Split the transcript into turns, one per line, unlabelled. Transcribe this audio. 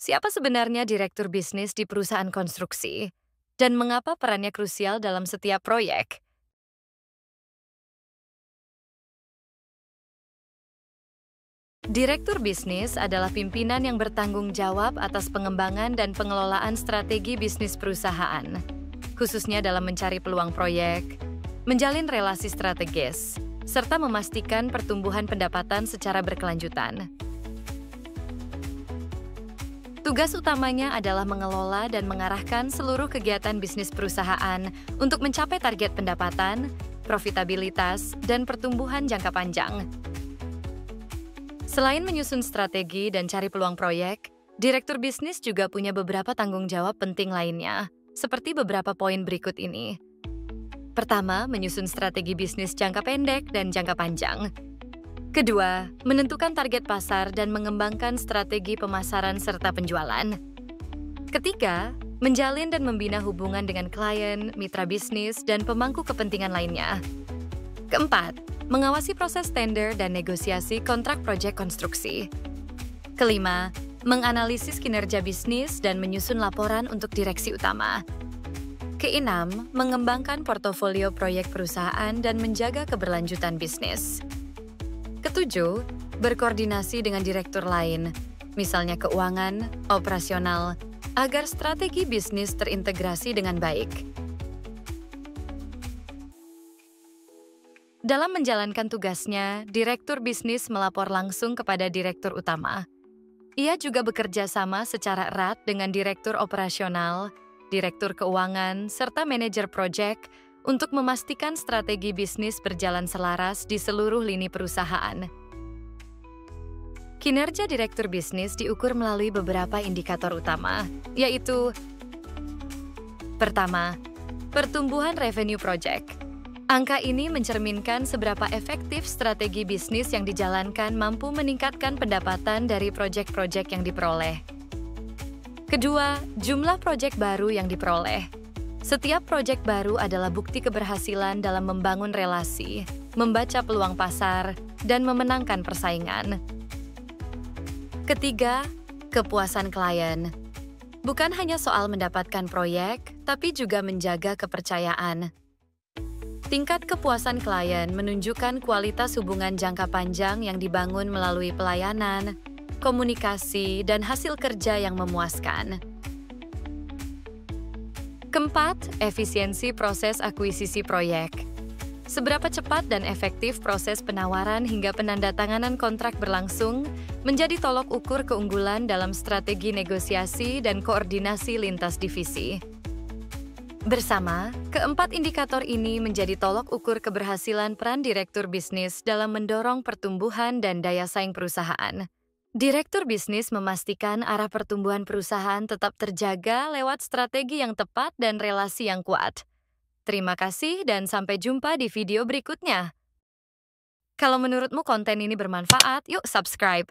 Siapa sebenarnya direktur bisnis di perusahaan konstruksi? Dan mengapa perannya krusial dalam setiap proyek? Direktur bisnis adalah pimpinan yang bertanggung jawab atas pengembangan dan pengelolaan strategi bisnis perusahaan, khususnya dalam mencari peluang proyek, menjalin relasi strategis, serta memastikan pertumbuhan pendapatan secara berkelanjutan. Tugas utamanya adalah mengelola dan mengarahkan seluruh kegiatan bisnis perusahaan untuk mencapai target pendapatan, profitabilitas, dan pertumbuhan jangka panjang. Selain menyusun strategi dan cari peluang proyek, direktur bisnis juga punya beberapa tanggung jawab penting lainnya, seperti beberapa poin berikut ini. Pertama, menyusun strategi bisnis jangka pendek dan jangka panjang. Kedua, menentukan target pasar dan mengembangkan strategi pemasaran serta penjualan. Ketiga, menjalin dan membina hubungan dengan klien, mitra bisnis, dan pemangku kepentingan lainnya. Keempat, mengawasi proses tender dan negosiasi kontrak proyek konstruksi. Kelima, menganalisis kinerja bisnis dan menyusun laporan untuk direksi utama. Keenam, mengembangkan portofolio proyek perusahaan dan menjaga keberlanjutan bisnis. Ketujuh, berkoordinasi dengan direktur lain, misalnya keuangan, operasional, agar strategi bisnis terintegrasi dengan baik. Dalam menjalankan tugasnya, direktur bisnis melapor langsung kepada direktur utama. Ia juga bekerja sama secara erat dengan direktur operasional, direktur keuangan, serta manajer proyek untuk memastikan strategi bisnis berjalan selaras di seluruh lini perusahaan. Kinerja direktur bisnis diukur melalui beberapa indikator utama, yaitu: pertama, pertumbuhan revenue proyek. Angka ini mencerminkan seberapa efektif strategi bisnis yang dijalankan mampu meningkatkan pendapatan dari proyek-proyek yang diperoleh. Kedua, jumlah proyek baru yang diperoleh. Setiap proyek baru adalah bukti keberhasilan dalam membangun relasi, membaca peluang pasar, dan memenangkan persaingan. Ketiga, kepuasan klien. Bukan hanya soal mendapatkan proyek, tapi juga menjaga kepercayaan. Tingkat kepuasan klien menunjukkan kualitas hubungan jangka panjang yang dibangun melalui pelayanan, komunikasi, dan hasil kerja yang memuaskan. Keempat, efisiensi proses akuisisi proyek. Seberapa cepat dan efektif proses penawaran hingga penandatanganan kontrak berlangsung menjadi tolok ukur keunggulan dalam strategi negosiasi dan koordinasi lintas divisi. Bersama, keempat indikator ini menjadi tolok ukur keberhasilan peran direktur bisnis dalam mendorong pertumbuhan dan daya saing perusahaan. Direktur bisnis memastikan arah pertumbuhan perusahaan tetap terjaga lewat strategi yang tepat dan relasi yang kuat. Terima kasih dan sampai jumpa di video berikutnya. Kalau menurutmu konten ini bermanfaat, yuk subscribe.